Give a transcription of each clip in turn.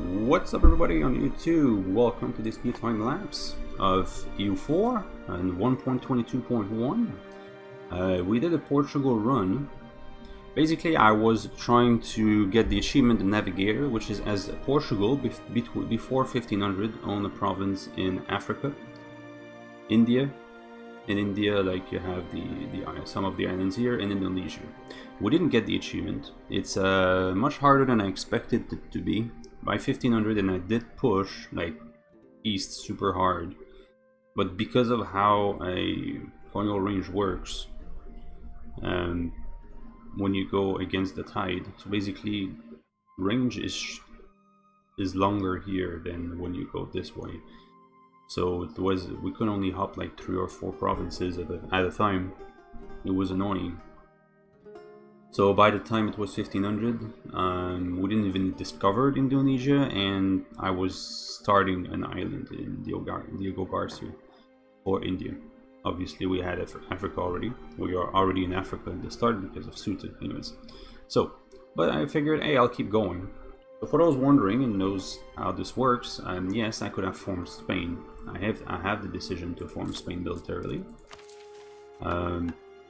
What's up everybody on YouTube? Welcome to this new time lapse of EU4 and 1.22.1. We did a Portugal run. Basically I was trying to get the achievement the Navigator, which is as Portugal before 1500 owned a province in Africa, India. In India, like you have some of the islands here, in Indonesia. We didn't get the achievement. It's much harder than I expected it to be. By 1500, and I did push like east super hard, but because of how a colonial range works, when you go against the tide, so basically range is longer here than when you go this way. So we could only hop like 3 or 4 provinces at a time. It was annoying. So by the time it was 1500, we didn't even discover Indonesia, and I was starting an island in Diego Garcia, or India. Obviously we had Africa already. We are already in Africa at the start because of Suited, anyways. So, but I figured, hey, I'll keep going. So for those wondering and knows how this works, yes, I could have formed Spain. I have the decision to form Spain militarily.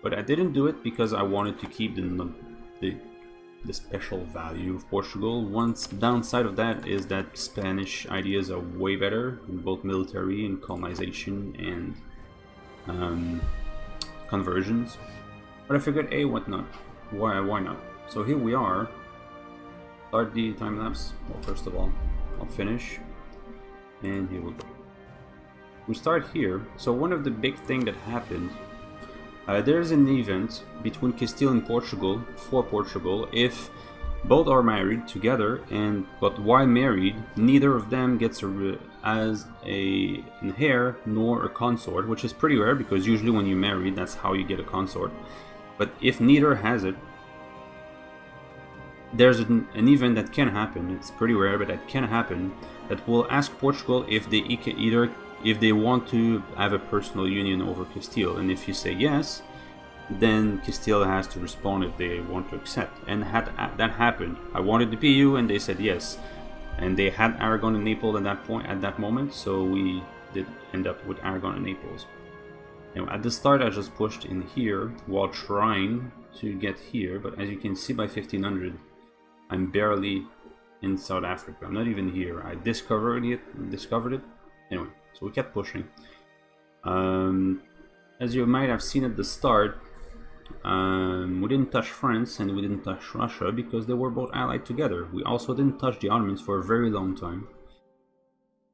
But I didn't do it because I wanted to keep the special value of Portugal. One downside of that is that Spanish ideas are way better in both military and colonization and conversions. But I figured, hey, what not? Why not? So here we are. Start the time lapse. Well, first of all, I'll finish, and here we go. We start here. So one of the big thing that happened. There's an event between Castile and Portugal, for Portugal, if both are married together, but while married, neither of them gets an heir nor a consort, which is pretty rare because usually when you marry, that's how you get a consort. But if neither has it, there's an event that can happen. It's pretty rare, but that can happen. That will ask Portugal if they want to have a personal union over Castile, and if you say yes, then Castile has to respond if they want to accept. And that happened. I wanted the PU, and they said yes, and they had Aragon and Naples at that moment, so we did end up with Aragon and Naples. Now at the start I just pushed in here while trying to get here, but as you can see by 1500 I'm barely in South Africa. I'm not even here. I discovered it. Anyway. So we kept pushing. As you might have seen at the start, we didn't touch France and we didn't touch Russia because they were both allied together. We also didn't touch the Ottomans for a very long time.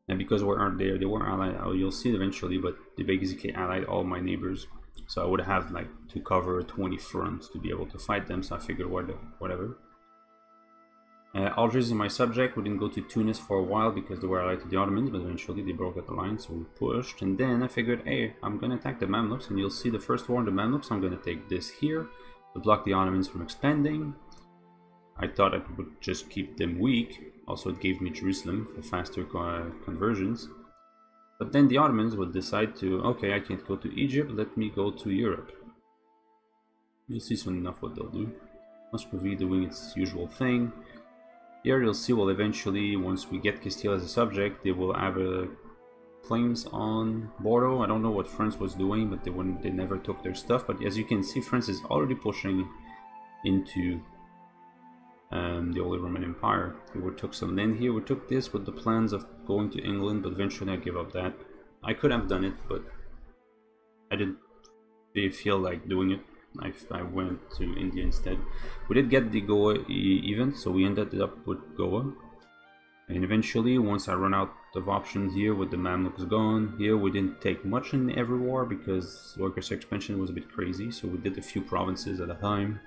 And because we aren't there, they were allied. Oh, you'll see it eventually, but they basically allied all my neighbors. So I would have like to cover 20 fronts to be able to fight them, so I figured whatever. Algiers is my subject. We didn't go to Tunis for a while because they were allied to the Ottomans, but eventually they broke up the line, so we pushed. And then I figured, hey, I'm going to attack the Mamluks, and you'll see the first war on the Mamluks. I'm going to take this here to block the Ottomans from expanding. I thought I would just keep them weak. Also, it gave me Jerusalem for faster conversions. But then the Ottomans would decide to, okay, I can't go to Egypt, let me go to Europe. You'll see soon enough what they'll do. Muscovy doing its usual thing. Here you'll see, well, eventually, once we get Castile as a subject, they will have claims on Bordeaux. I don't know what France was doing, but they never took their stuff. But as you can see, France is already pushing into the Holy Roman Empire. We took some land here. We took this with the plans of going to England, but eventually I gave up that. I could have done it, but I didn't really feel like doing it. I went to India instead. We did get the Goa event, so we ended up with Goa. And eventually, once I run out of options here with the Mamluks gone, here we didn't take much in every war because Yorkshire expansion was a bit crazy, so we did a few provinces at a time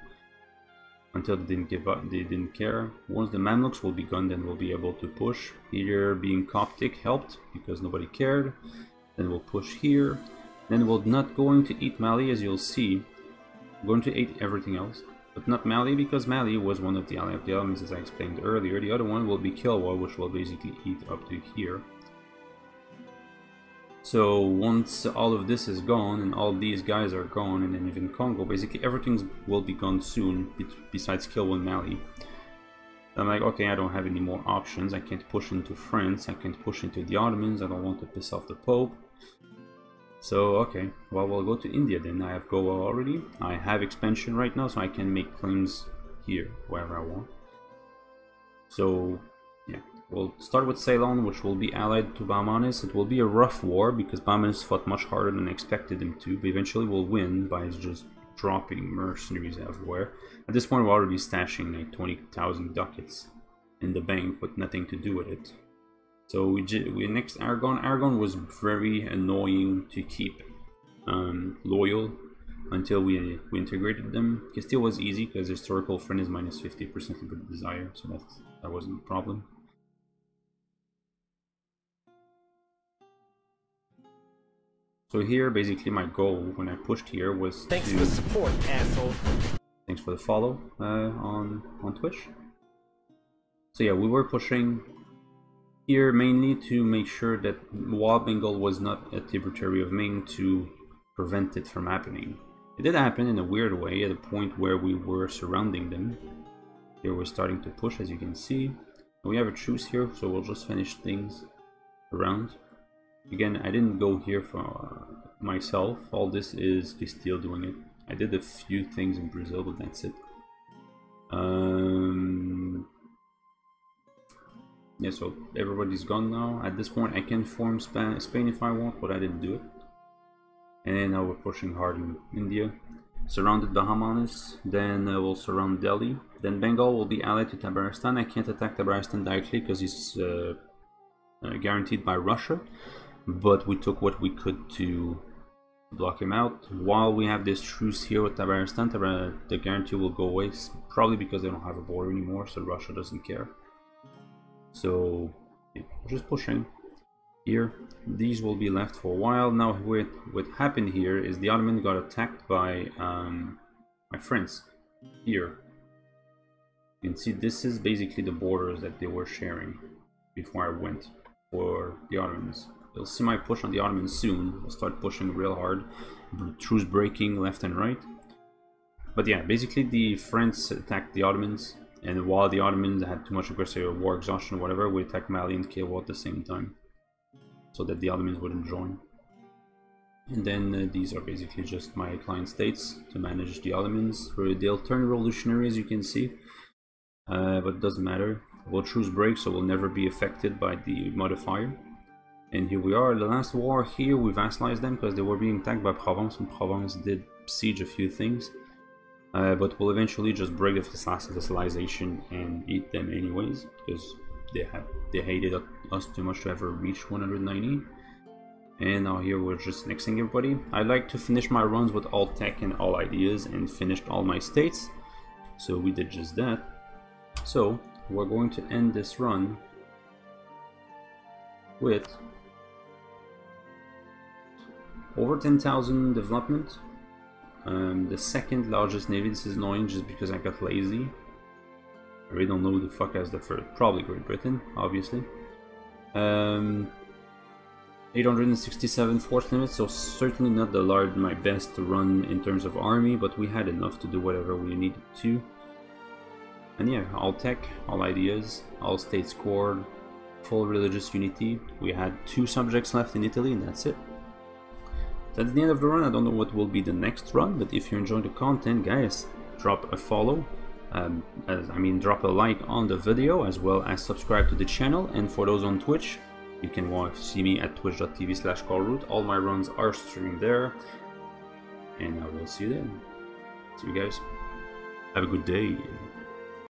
until they didn't give up, they didn't care. Once the Mamluks will be gone, then we'll be able to push. Here being Coptic helped because nobody cared. Then we'll push here. Then we're not going to eat Mali, as you'll see. Going to eat everything else, but not Mali because Mali was one of the allies of the Ottomans, as I explained earlier. The other one will be Kilwa, which will basically eat up to here. So once all of this is gone and all these guys are gone, and then even Congo, basically everything will be gone soon besides Kilwa and Mali. I'm like, okay, I don't have any more options. I can't push into France. I can't push into the Ottomans. I don't want to piss off the Pope. So, okay, well, we'll go to India then. I have Goa already. I have expansion right now, so I can make claims here, wherever I want. So, yeah, we'll start with Ceylon, which will be allied to Bahmanis. It will be a rough war, because Bahmanis fought much harder than I expected them to, but eventually we'll win by just dropping mercenaries everywhere. At this point, we're already stashing like 20,000 ducats in the bank with nothing to do with it. So we next Aragon. Aragon was very annoying to keep loyal until we integrated them. Castile was easy because historical friend is minus 50% of the desire, so that wasn't a problem. So here, basically, my goal when I pushed here was thanks for the support, asshole. Thanks for the follow on Twitch. So yeah, we were pushing here mainly to make sure that while Bengal was not a tributary of Ming, to prevent it from happening. It did happen in a weird way at a point where we were surrounding them. Here we're starting to push, as you can see. We have a truce here, so we'll just finish things around. Again, I didn't go here for myself. All this is Castile doing it. I did a few things in Brazil, but that's it. Yeah, so everybody's gone now. At this point, I can form Spain if I want, but I didn't do it. And now we're pushing hard in India. Surrounded Bahmanis, then we'll surround Delhi. Then Bengal will be allied to Tabaristan. I can't attack Tabaristan directly because he's guaranteed by Russia. But we took what we could to block him out. While we have this truce here with Tabaristan, the guarantee will go away, probably because they don't have a border anymore, so Russia doesn't care. So, yeah, we're just pushing here. These will be left for a while. Now, what happened here is the Ottomans got attacked by my friends here. You can see this is basically the borders that they were sharing before I went for the Ottomans. You'll see my push on the Ottomans soon. We'll start pushing real hard. Truce breaking left and right. But yeah, basically the French attacked the Ottomans. And while the Ottomans had too much aggressive war exhaustion or whatever, we attacked Mali and Kiev at the same time. So that the Ottomans wouldn't join. And then these are basically just my client states to manage the Ottomans. They'll turn revolutionary, as you can see. But it doesn't matter. We'll truce break, so we'll never be affected by the modifier. And here we are. The last war here, we vassalized them because they were being attacked by Provence, and Provence did siege a few things. But we'll eventually just break the vassalization and eat them anyways, because they hated us too much to ever reach 190. And now here we're just annexing everybody. I like to finish my runs with all tech and all ideas and finished all my states. So we did just that. So we're going to end this run with over 10,000 development. The second largest navy. This is annoying just because I got lazy. I really don't know who the fuck has the first. Probably Great Britain, obviously. 867 force limits, so certainly not my best run in terms of army, but we had enough to do whatever we needed to. And yeah, all tech, all ideas, all states scored, full religious unity. We had 2 subjects left in Italy, and that's it. That's the end of the run. I don't know what will be the next run, but if you enjoy the content, guys, drop a follow. Drop a like on the video, as well as subscribe to the channel. And for those on Twitch, you can see me at twitch.tv/callroot. All my runs are streamed there. And I will see you then. See you guys. Have a good day.